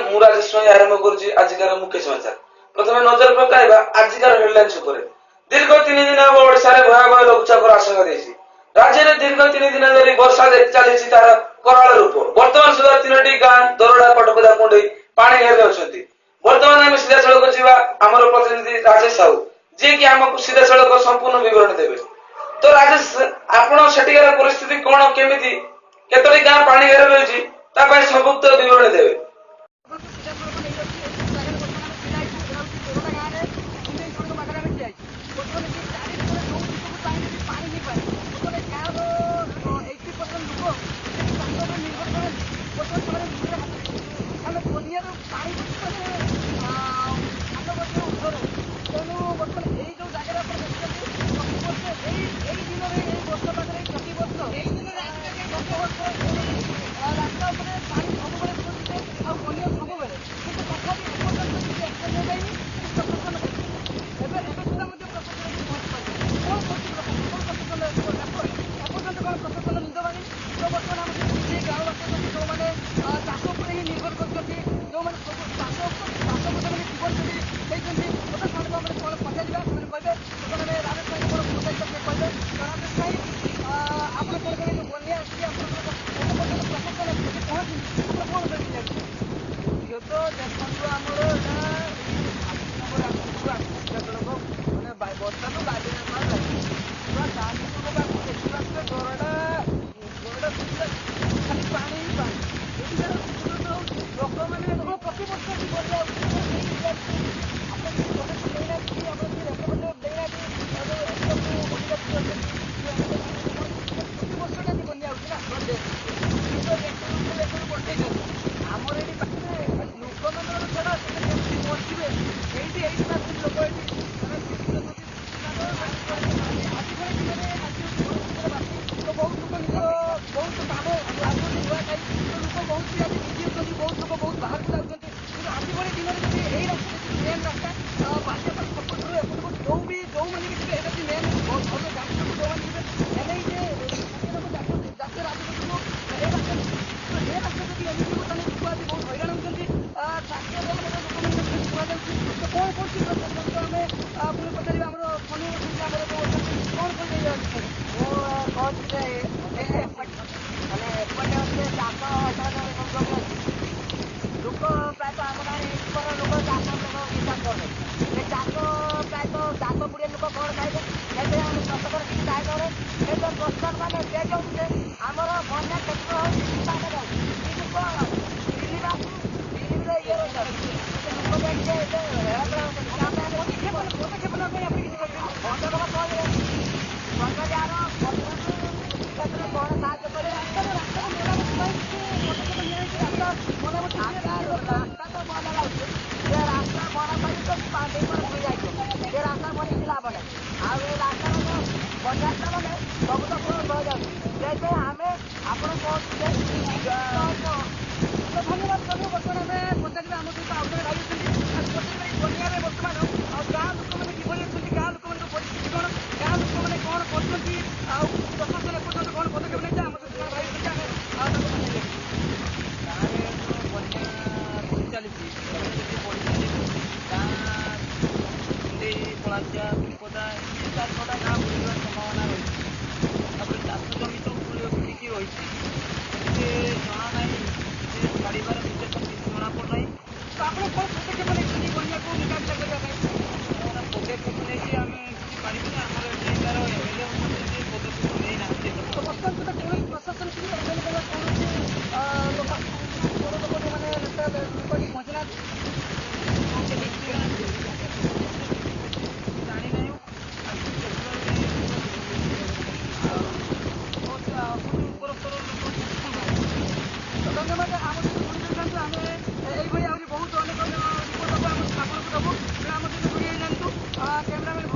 मु राजेश आरंभ करुच्ची आजिकार मुख्य समाचार। प्रथम नजर पकाइबा आजिकार हेडलाइन्स उपरे। दीर्घ 3 दिन अब ओडिशा रे भयावह लघुचापर आशंका देछि। राज्य में दीर्घ 3 दिन धरी वर्षा चली तार कराल रूप। वर्तमान सुधा 3टी गां दरड़ा पटपदा कुंडई पानी घेर अछंती। वर्तमान आम सीधा सड़क जीवा आमर प्रतिनिधि राजेश साहू जी कि आमको सीधा सड़क संपूर्ण विवरण देवे। तो राजेश आपण सेटिकार परिस्थिति कोन केमिति केतरी गां पानी घेर रहिछि ता पय सबुक्त विवरण देवे। कैमरामैन